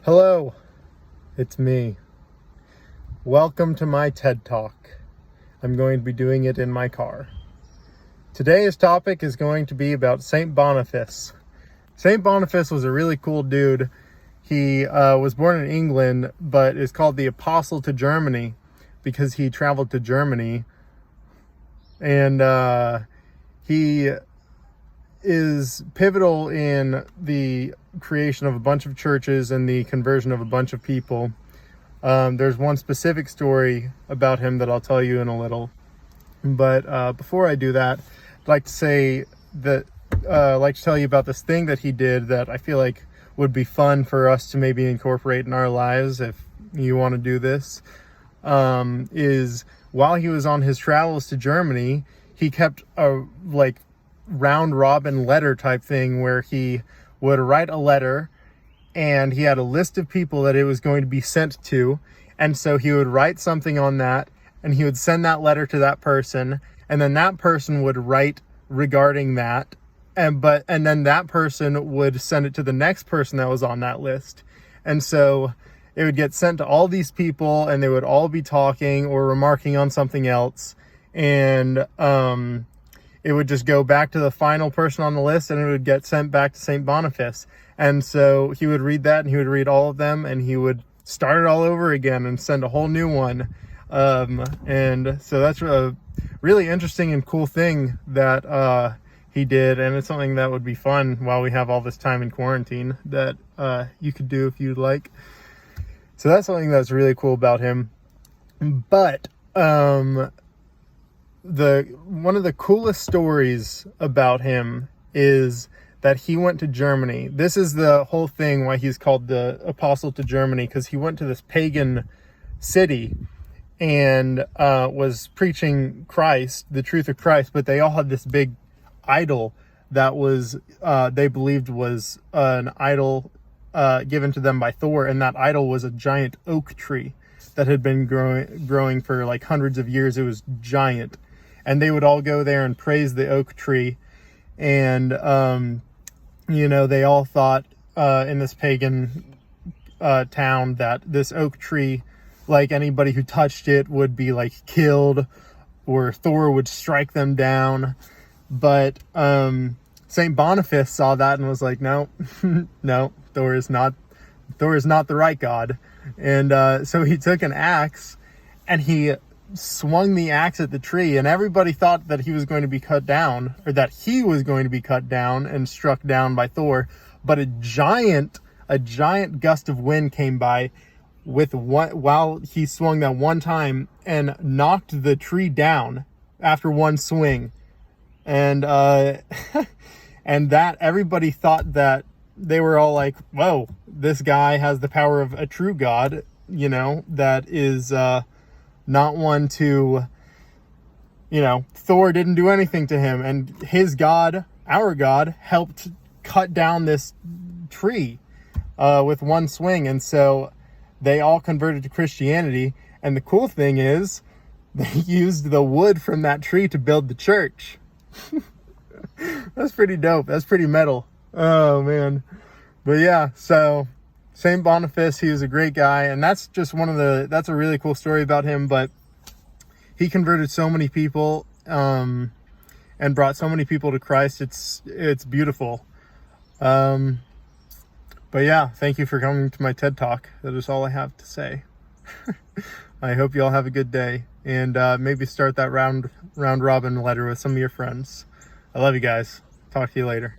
Hello, it's me. Welcome to my TED Talk. I'm going to be doing it in my car. Today's topic is going to be about St. Boniface. St. Boniface was a really cool dude. He was born in England, but is called the Apostle to Germany because he traveled to Germany. And he is pivotal in the creation of a bunch of churches and the conversion of a bunch of people. There's one specific story about him that I'll tell you in a little. But before I do that, I'd like to say that I'd like to tell you about this thing that he did that I feel like would be fun for us to maybe incorporate in our lives if you want to do this. Is while he was on his travels to Germany, he kept a round robin letter type thing where he would write a letter and he had a list of people that it was going to be sent to. And so he would write something on that and he would send that letter to that person. And then that person would write regarding that. And then that person would send it to the next person that was on that list. And so it would get sent to all these people and they would all be talking or remarking on something else. And, it would just go back to the final person on the list and it would get sent back to St. Boniface. And so he would read that and he would read all of them and he would start it all over again and send a whole new one. And so that's a really interesting and cool thing that he did. And it's something that would be fun while we have all this time in quarantine that you could do if you'd like. So that's something that's really cool about him. But one of the coolest stories about him is that he went to Germany. This is the whole thing why he's called the Apostle to Germany, because he went to this pagan city and was preaching Christ, the truth of Christ, but they all had this big idol that was they believed was an idol given to them by Thor, and that idol was a giant oak tree that had been growing for like hundreds of years. It was giant. And they would all go there and praise the oak tree. And, they all thought in this pagan town that this oak tree, like anybody who touched it would be like killed or Thor would strike them down. But St. Boniface saw that and was like, no, no, Thor is not the right god. And so he took an axe and he swung the axe at the tree, and everybody thought that he was going to be cut down, or that he was going to be cut down and struck down by Thor. But a giant gust of wind came by while he swung that one time and knocked the tree down after one swing. And and that everybody thought that they were all like, whoa, this guy has the power of a true god, that is not one to, Thor didn't do anything to him. And his God, our God, helped cut down this tree with one swing. And so they all converted to Christianity. And the cool thing is they used the wood from that tree to build the church. That's pretty dope. That's pretty metal. Oh, man. But yeah, so St. Boniface, he was a great guy, and that's just that's a really cool story about him, but he converted so many people, and brought so many people to Christ. It's beautiful. But yeah, thank you for coming to my TED Talk. That is all I have to say. I hope you all have a good day, and maybe start that round robin letter with some of your friends. I love you guys. Talk to you later.